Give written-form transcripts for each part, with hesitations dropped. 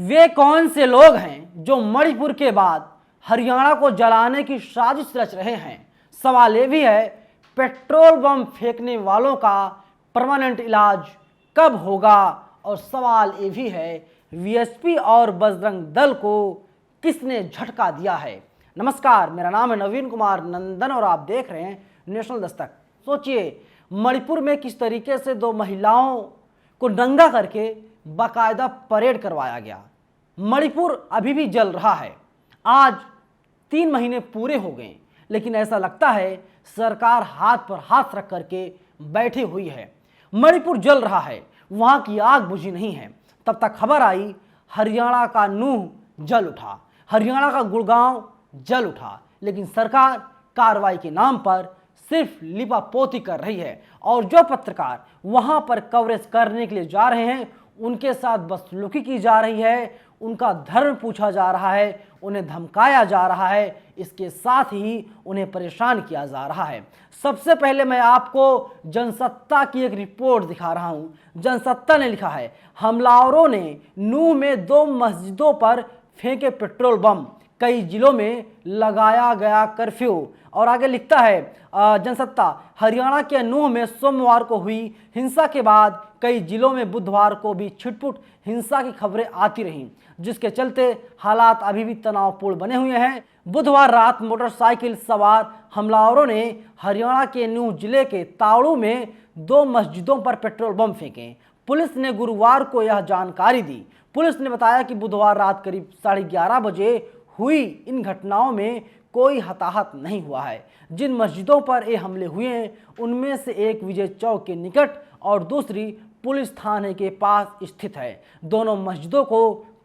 वे कौन से लोग हैं जो मणिपुर के बाद हरियाणा को जलाने की साजिश रच रहे हैं? सवाल ये भी है, पेट्रोल बम फेंकने वालों का परमानेंट इलाज कब होगा? और सवाल ये भी है, वीएसपी और बजरंग दल को किसने झटका दिया है? नमस्कार, मेरा नाम है नवीन कुमार नंदन और आप देख रहे हैं नेशनल दस्तक। सोचिए, मणिपुर में किस तरीके से दो महिलाओं को नंगा करके बाकायदा परेड करवाया गया। मणिपुर अभी भी जल रहा है। आज 3 महीने पूरे हो गए, लेकिन ऐसा लगता है सरकार हाथ पर हाथ रख करके बैठी हुई है। मणिपुर जल रहा है, वहां की आग बुझी नहीं है। तब तक खबर आई हरियाणा का नूह जल उठा, हरियाणा का गुड़गांव जल उठा, लेकिन सरकार कार्रवाई के नाम पर सिर्फ लिपापोती कर रही है। और जो पत्रकार वहां पर कवरेज करने के लिए जा रहे हैं, उनके साथ बदसलूकी की जा रही है, उनका धर्म पूछा जा रहा है, उन्हें धमकाया जा रहा है, इसके साथ ही उन्हें परेशान किया जा रहा है। सबसे पहले मैं आपको जनसत्ता की एक रिपोर्ट दिखा रहा हूं। जनसत्ता ने लिखा है, हमलावरों ने नूह में 2 मस्जिदों पर फेंके पेट्रोल बम, कई जिलों में लगाया गया कर्फ्यू। और आगे लिखता है जनसत्ता, हरियाणा के नूह में सोमवार को हुई हिंसा के बाद कई जिलों में बुधवार को भी छिटपुट हिंसा की खबरें आती रहीं, जिसके चलते हालात अभी भी तनावपूर्ण बने हुए हैं। बुधवार रात मोटरसाइकिल सवार हमलावरों ने हरियाणा के नूह जिले के ताड़ू में 2 मस्जिदों पर पेट्रोल बम फेंके। पुलिस ने गुरुवार को यह जानकारी दी। पुलिस ने बताया कि बुधवार रात करीब 11:30 बजे हुई इन घटनाओं में कोई हताहत नहीं हुआ है। जिन मस्जिदों पर ये हमले हुए हैं, उनमें से एक विजय चौक के निकट और दूसरी पुलिस थाने के पास स्थित है। दोनों मस्जिदों को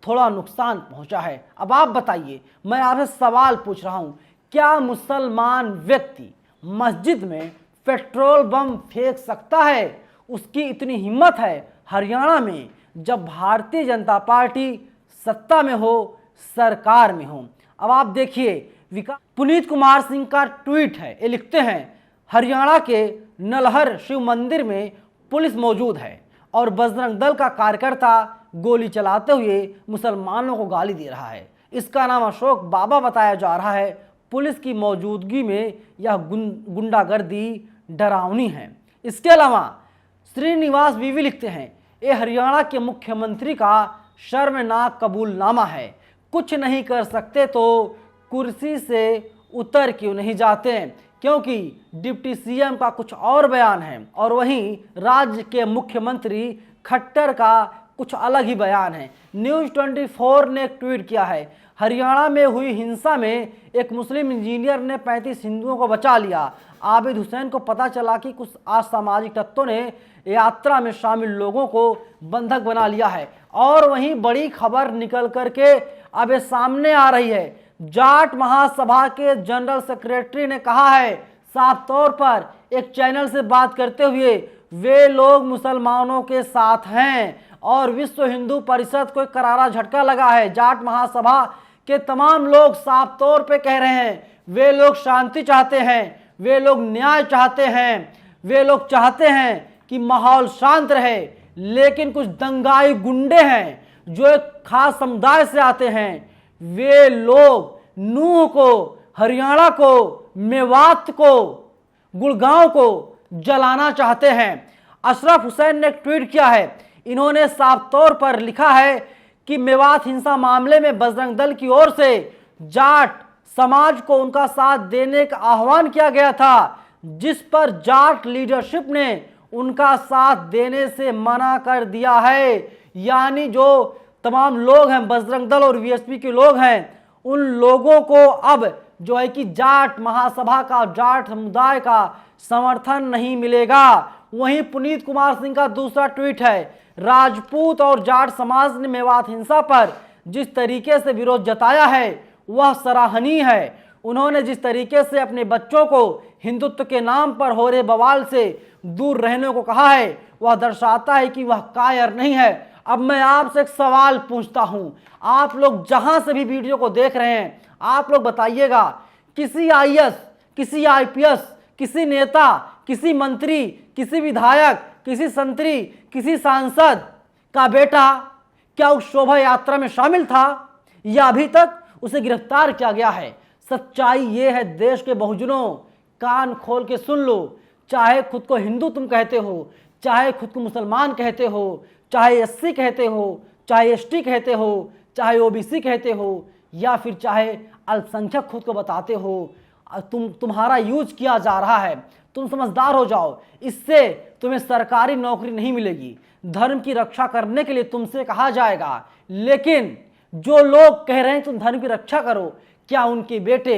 थोड़ा नुकसान पहुंचा है। अब आप बताइए, मैं आपसे सवाल पूछ रहा हूं, क्या मुसलमान व्यक्ति मस्जिद में पेट्रोल बम फेंक सकता है? उसकी इतनी हिम्मत है हरियाणा में, जब भारतीय जनता पार्टी सत्ता में हो, सरकार में हो। अब आप देखिए, पुनीत कुमार सिंह का ट्वीट है। ये लिखते हैं, हरियाणा के नलहर शिव मंदिर में पुलिस मौजूद है और बजरंग दल का कार्यकर्ता गोली चलाते हुए मुसलमानों को गाली दे रहा है। इसका नाम अशोक बाबा बताया जा रहा है। पुलिस की मौजूदगी में यह गुंडागर्दी डरावनी है। इसके अलावा श्रीनिवास बीवी लिखते हैं, ये हरियाणा के मुख्यमंत्री का शर्मनाक कबूलनामा है। कुछ नहीं कर सकते तो कुर्सी से उतर क्यों नहीं जाते? क्योंकि डिप्टी सीएम का कुछ और बयान है और वहीं राज्य के मुख्यमंत्री खट्टर का कुछ अलग ही बयान है। न्यूज़ 24 ने एक ट्वीट किया है, हरियाणा में हुई हिंसा में एक मुस्लिम इंजीनियर ने 35 हिंदुओं को बचा लिया। आबिद हुसैन को पता चला कि कुछ असामाजिक तत्वों ने यात्रा में शामिल लोगों को बंधक बना लिया है। और वहीं बड़ी खबर निकल करके अब ये सामने आ रही है, जाट महासभा के जनरल सेक्रेटरी ने कहा है साफ तौर पर एक चैनल से बात करते हुए, वे लोग मुसलमानों के साथ हैं और विश्व हिंदू परिषद को एक करारा झटका लगा है। जाट महासभा के तमाम लोग साफ तौर पे कह रहे हैं, वे लोग शांति चाहते हैं, वे लोग न्याय चाहते हैं, वे लोग चाहते हैं कि माहौल शांत रहे। लेकिन कुछ दंगाई गुंडे हैं जो एक खास समुदाय से आते हैं, वे लोग नूह को, हरियाणा को, मेवात को, गुड़गांव को जलाना चाहते हैं। अशरफ हुसैन ने एक ट्वीट किया है। इन्होंने साफ तौर पर लिखा है कि मेवात हिंसा मामले में बजरंग दल की ओर से जाट समाज को उनका साथ देने का आह्वान किया गया था, जिस पर जाट लीडरशिप ने उनका साथ देने से मना कर दिया है। यानी जो तमाम लोग हैं, बजरंग दल और वीएसपी के लोग हैं, उन लोगों को अब जो है कि जाट महासभा का, जाट समुदाय का समर्थन नहीं मिलेगा। वहीं पुनीत कुमार सिंह का दूसरा ट्वीट है, राजपूत और जाट समाज ने मेवात हिंसा पर जिस तरीके से विरोध जताया है वह सराहनीय है। उन्होंने जिस तरीके से अपने बच्चों को हिंदुत्व के नाम पर हो रहे बवाल से दूर रहने को कहा है, वह दर्शाता है कि वह कायर नहीं है। अब मैं आपसे एक सवाल पूछता हूं, आप लोग जहां से भी वीडियो को देख रहे हैं, आप लोग बताइएगा, किसी आईएएस, किसी आईपीएस, किसी नेता, किसी मंत्री, किसी विधायक, किसी संतरी, किसी सांसद का बेटा क्या उस शोभा यात्रा में शामिल था या अभी तक उसे गिरफ्तार किया गया है? सच्चाई ये है देश के बहुजनों, कान खोल के सुन लो। चाहे खुद को हिंदू तुम कहते हो, चाहे खुद को मुसलमान कहते हो, चाहे एससी कहते हो, चाहे एसटी कहते हो, चाहे ओबीसी कहते हो, या फिर चाहे अल्पसंख्यक खुद को बताते हो, तुम्हारा यूज किया जा रहा है। तुम समझदार हो जाओ, इससे तुम्हें सरकारी नौकरी नहीं मिलेगी। धर्म की रक्षा करने के लिए तुमसे कहा जाएगा, लेकिन जो लोग कह रहे हैं तुम धर्म की रक्षा करो, क्या उनके बेटे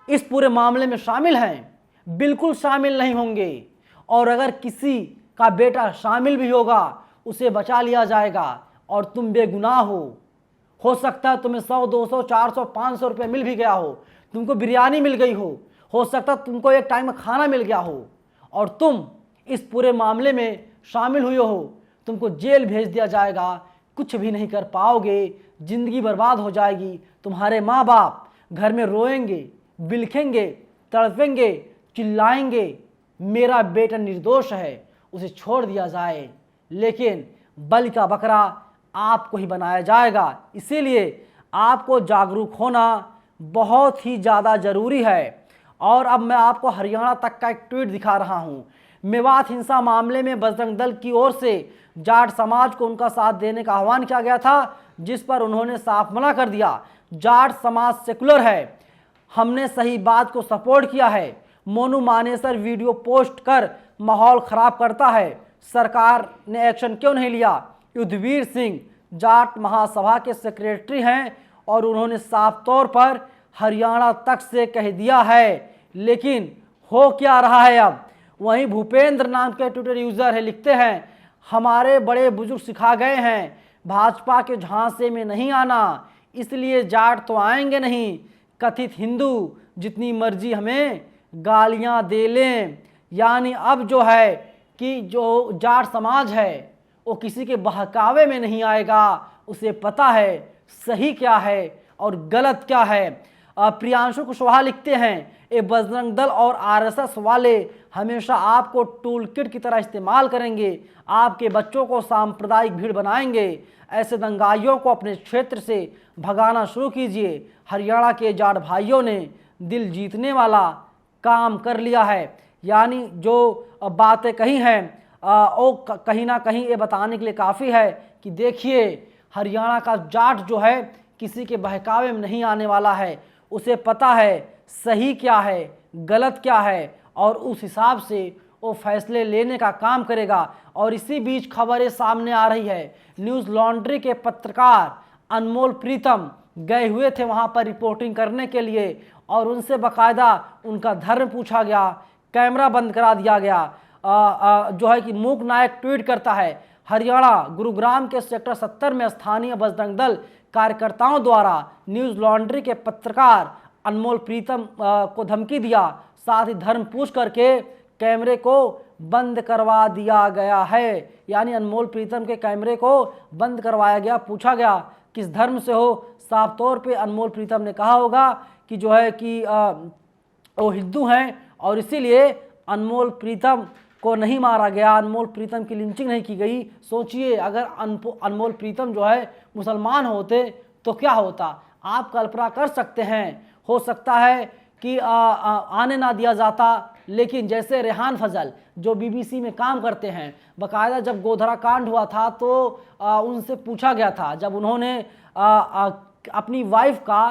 इस पूरे मामले में शामिल हैं? बिल्कुल शामिल नहीं होंगे। और अगर किसी का बेटा शामिल भी होगा, उसे बचा लिया जाएगा और तुम बेगुनाह हो सकता है तुम्हें 100, 200, 400, 500 रुपये मिल भी गया हो, तुमको बिरयानी मिल गई हो सकता है तुमको एक टाइम का खाना मिल गया हो, और तुम इस पूरे मामले में शामिल हुए हो, तुमको जेल भेज दिया जाएगा। कुछ भी नहीं कर पाओगे, जिंदगी बर्बाद हो जाएगी। तुम्हारे माँ बाप घर में रोएंगे, बिलखेंगे, तड़पेंगे, चिल्लाएंगे, मेरा बेटा निर्दोष है, उसे छोड़ दिया जाए। लेकिन बलि का बकरा आपको ही बनाया जाएगा। इसीलिए आपको जागरूक होना बहुत ही ज़्यादा ज़रूरी है। और अब मैं आपको हरियाणा तक का एक ट्वीट दिखा रहा हूँ। मेवात हिंसा मामले में बजरंग दल की ओर से जाट समाज को उनका साथ देने का आह्वान किया गया था, जिस पर उन्होंने साफ मना कर दिया। जाट समाज सेकुलर है, हमने सही बात को सपोर्ट किया है। मोनू मानेसर वीडियो पोस्ट कर माहौल खराब करता है, सरकार ने एक्शन क्यों नहीं लिया? युद्धवीर सिंह जाट महासभा के सेक्रेटरी हैं और उन्होंने साफ तौर पर हरियाणा तक से कह दिया है, लेकिन हो क्या रहा है अब? वहीं भूपेंद्र नाम के ट्विटर यूजर है, लिखते हैं, हमारे बड़े बुजुर्ग सिखा गए हैं भाजपा के झांसे में नहीं आना, इसलिए जाट तो आएंगे नहीं। कथित हिंदू जितनी मर्जी हमें गालियां दे लें। यानी अब जो है कि जो जाट समाज है वो किसी के बहकावे में नहीं आएगा, उसे पता है सही क्या है और गलत क्या है। प्रियांशु कुशवाहा लिखते हैं, ये बजरंग दल और आरएसएस वाले हमेशा आपको टूल किट की तरह इस्तेमाल करेंगे, आपके बच्चों को सांप्रदायिक भीड़ बनाएंगे। ऐसे दंगाइयों को अपने क्षेत्र से भगाना शुरू कीजिए। हरियाणा के जाट भाइयों ने दिल जीतने वाला काम कर लिया है। यानी जो बातें कही हैं वो कहीं ना कहीं ये बताने के लिए काफ़ी है कि देखिए हरियाणा का जाट जो है किसी के बहकावे में नहीं आने वाला है, उसे पता है सही क्या है गलत क्या है, और उस हिसाब से वो फैसले लेने का काम करेगा। और इसी बीच खबरें सामने आ रही है, न्यूज़ लॉन्ड्री के पत्रकार अनमोल प्रीतम गए हुए थे वहाँ पर रिपोर्टिंग करने के लिए, और उनसे बाकायदा उनका धर्म पूछा गया, कैमरा बंद करा दिया गया। जो है कि मूक नायक ट्वीट करता है, हरियाणा गुरुग्राम के सेक्टर 70 में स्थानीय बजरंग दल कार्यकर्ताओं द्वारा न्यूज़ लॉन्ड्री के पत्रकार अनमोल प्रीतम को धमकी दिया, साथ ही धर्म पूछ करके कैमरे को बंद करवा दिया गया है। यानी अनमोल प्रीतम के कैमरे को बंद करवाया गया। पूछा गया किस धर्म से हो, साफ तौर पे अनमोल प्रीतम ने कहा होगा कि जो है कि वो हिंदू हैं और इसीलिए अनमोल प्रीतम को नहीं मारा गया, अनमोल प्रीतम की लिंचिंग नहीं की गई। सोचिए अगर अनमोल प्रीतम जो है मुसलमान होते तो क्या होता, आप कल्पना कर सकते हैं। हो सकता है कि आने ना दिया जाता, लेकिन जैसे रेहान फजल जो बीबीसी में काम करते हैं, बाकायदा जब गोधरा कांड हुआ था तो उनसे पूछा गया था, जब उन्होंने अपनी वाइफ का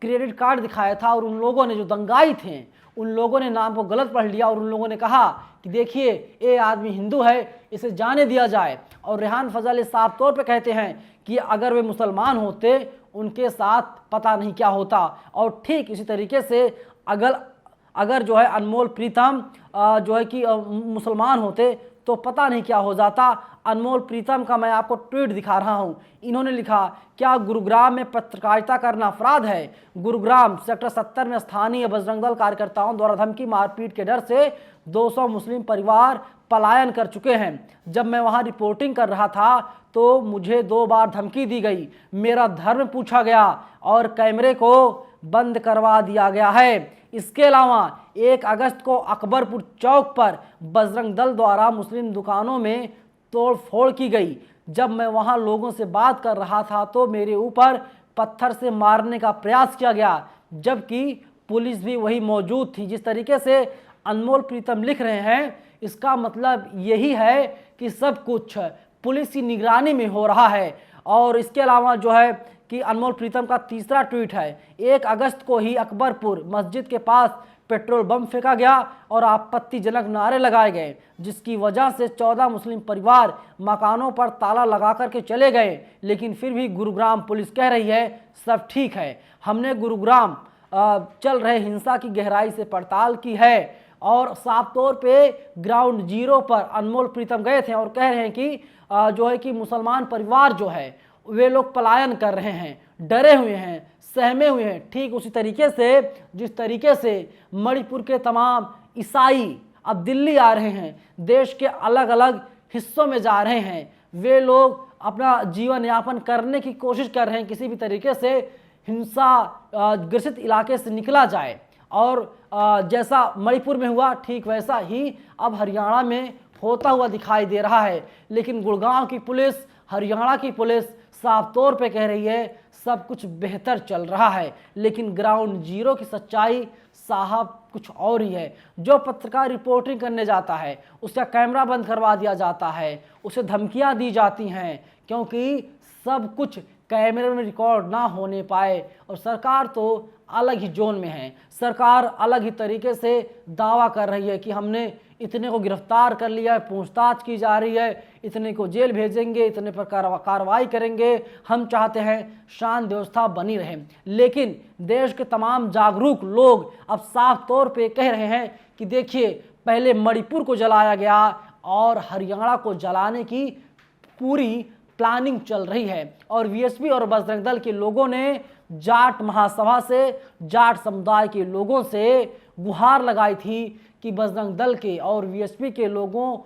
क्रेडिट कार्ड दिखाया था और उन लोगों ने जो दंगाई थे उन लोगों ने नाम को गलत पढ़ लिया और उन लोगों ने कहा कि देखिए ये आदमी हिंदू है, इसे जाने दिया जाए। और रेहान फजल इस साफ तौर पे कहते हैं कि अगर वे मुसलमान होते उनके साथ पता नहीं क्या होता। और ठीक इसी तरीके से अगर जो है अनमोल प्रीतम जो है कि मुसलमान होते तो पता नहीं क्या हो जाता। अनमोल प्रीतम का मैं आपको ट्वीट दिखा रहा हूं। इन्होंने लिखा, क्या गुरुग्राम में पत्रकारिता करना अपराध है? गुरुग्राम सेक्टर 70 में स्थानीय बजरंग दल कार्यकर्ताओं द्वारा धमकी मारपीट के डर से 200 मुस्लिम परिवार पलायन कर चुके हैं। जब मैं वहां रिपोर्टिंग कर रहा था तो मुझे 2 बार धमकी दी गई, मेरा धर्म पूछा गया और कैमरे को बंद करवा दिया गया है। इसके अलावा 1 अगस्त को अकबरपुर चौक पर बजरंग दल द्वारा मुस्लिम दुकानों में तोड़ फोड़ की गई। जब मैं वहां लोगों से बात कर रहा था तो मेरे ऊपर पत्थर से मारने का प्रयास किया गया, जबकि पुलिस भी वही मौजूद थी। जिस तरीके से अनमोल प्रीतम लिख रहे हैं, इसका मतलब यही है कि सब कुछ पुलिस की निगरानी में हो रहा है। और इसके अलावा जो है कि अनमोल प्रीतम का तीसरा ट्वीट है, 1 अगस्त को ही अकबरपुर मस्जिद के पास पेट्रोल बम फेंका गया और आपत्तिजनक नारे लगाए गए, जिसकी वजह से 14 मुस्लिम परिवार मकानों पर ताला लगा करके चले गए। लेकिन फिर भी गुरुग्राम पुलिस कह रही है सब ठीक है। हमने गुरुग्राम चल रहे हिंसा की गहराई से पड़ताल की है और साफ तौर पे ग्राउंड जीरो पर अनमोल प्रीतम गए थे और कह रहे हैं कि जो है कि मुसलमान परिवार जो है वे लोग पलायन कर रहे हैं, डरे हुए हैं, सहमे हुए हैं। ठीक उसी तरीके से जिस तरीके से मणिपुर के तमाम ईसाई अब दिल्ली आ रहे हैं, देश के अलग अलग हिस्सों में जा रहे हैं, वे लोग अपना जीवन यापन करने की कोशिश कर रहे हैं, किसी भी तरीके से हिंसा ग्रसित इलाके से निकला जाए। और जैसा मणिपुर में हुआ ठीक वैसा ही अब हरियाणा में होता हुआ दिखाई दे रहा है। लेकिन गुड़गांव की पुलिस, हरियाणा की पुलिस साफ तौर पे कह रही है सब कुछ बेहतर चल रहा है। लेकिन ग्राउंड जीरो की सच्चाई साहब कुछ और ही है। जो पत्रकार रिपोर्टिंग करने जाता है उसका कैमरा बंद करवा दिया जाता है, उसे धमकियां दी जाती हैं, क्योंकि सब कुछ कैमरे में रिकॉर्ड ना होने पाए। और सरकार तो अलग ही जोन में है। सरकार अलग ही तरीके से दावा कर रही है कि हमने इतने को गिरफ्तार कर लिया है, पूछताछ की जा रही है, इतने को जेल भेजेंगे, इतने पर कार्रवाई करेंगे। हम चाहते हैं शांत व्यवस्था बनी रहे। लेकिन देश के तमाम जागरूक लोग अब साफ तौर पे कह रहे हैं कि देखिए, पहले मणिपुर को जलाया गया और हरियाणा को जलाने की पूरी प्लानिंग चल रही है। और वीएसपी और बजरंग दल के लोगों ने जाट महासभा से, जाट समुदाय के लोगों से गुहार लगाई थी कि बजरंग दल के और वीएसपी के लोगों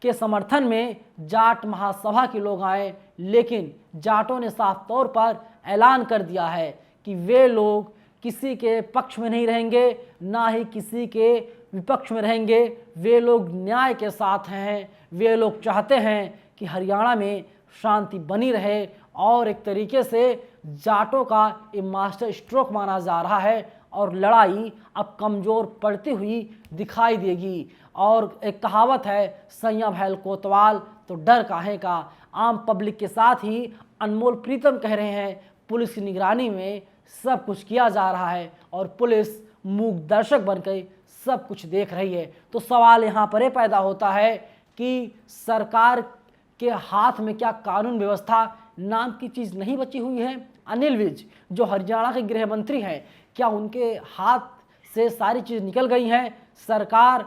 के समर्थन में जाट महासभा के लोग आए। लेकिन जाटों ने साफ तौर पर ऐलान कर दिया है कि वे लोग किसी के पक्ष में नहीं रहेंगे, ना ही किसी के विपक्ष में रहेंगे। वे लोग न्याय के साथ हैं। वे लोग चाहते हैं कि हरियाणा में शांति बनी रहे। और एक तरीके से जाटों का ये मास्टर स्ट्रोक माना जा रहा है और लड़ाई अब कमज़ोर पड़ती हुई दिखाई देगी। और एक कहावत है, सैया भैल कोतवाल तो डर काहे का। आम पब्लिक के साथ ही अनमोल प्रीतम कह रहे हैं पुलिस की निगरानी में सब कुछ किया जा रहा है और पुलिस मूक दर्शक बनकर सब कुछ देख रही है। तो सवाल यहाँ पर ये पैदा होता है कि सरकार के हाथ में क्या कानून व्यवस्था नाम की चीज़ नहीं बची हुई है? अनिल विज जो हरियाणा के गृह मंत्री हैं, क्या उनके हाथ से सारी चीज़ निकल गई हैं? सरकार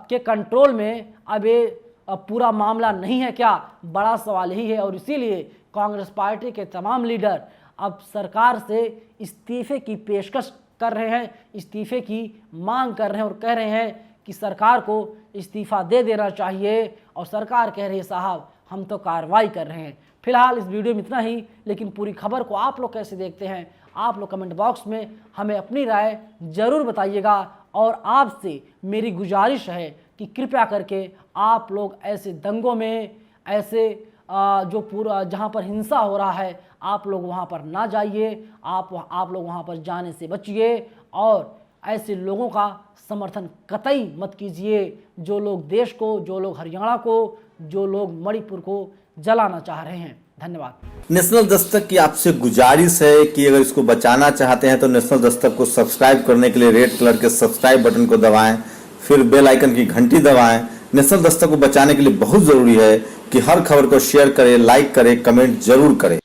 के कंट्रोल में अब ये पूरा मामला नहीं है क्या? बड़ा सवाल यही है। और इसीलिए कांग्रेस पार्टी के तमाम लीडर अब सरकार से इस्तीफे की पेशकश कर रहे हैं, इस्तीफे की मांग कर रहे हैं और कह रहे हैं कि सरकार को इस्तीफा दे देना चाहिए। और सरकार कह रही है साहब हम तो कार्रवाई कर रहे हैं। फिलहाल इस वीडियो में इतना ही, लेकिन पूरी खबर को आप लोग कैसे देखते हैं आप लोग कमेंट बॉक्स में हमें अपनी राय ज़रूर बताइएगा। और आपसे मेरी गुजारिश है कि कृपया करके आप लोग ऐसे दंगों में, ऐसे जो पूरा जहां पर हिंसा हो रहा है आप लोग वहां पर ना जाइए। आप लोग वहां पर जाने से बचिए और ऐसे लोगों का समर्थन कतई मत कीजिए जो लोग देश को, जो लोग हरियाणा को, जो लोग मणिपुर को जलाना चाह रहे हैं। धन्यवाद। नेशनल दस्तक की आपसे गुजारिश है कि अगर इसको बचाना चाहते हैं तो नेशनल दस्तक को सब्सक्राइब करने के लिए रेड कलर के सब्सक्राइब बटन को दबाएं, फिर बेल आइकन की घंटी दबाएं। नेशनल दस्तक को बचाने के लिए बहुत जरूरी है कि हर खबर को शेयर करें, लाइक करें, कमेंट जरूर करें।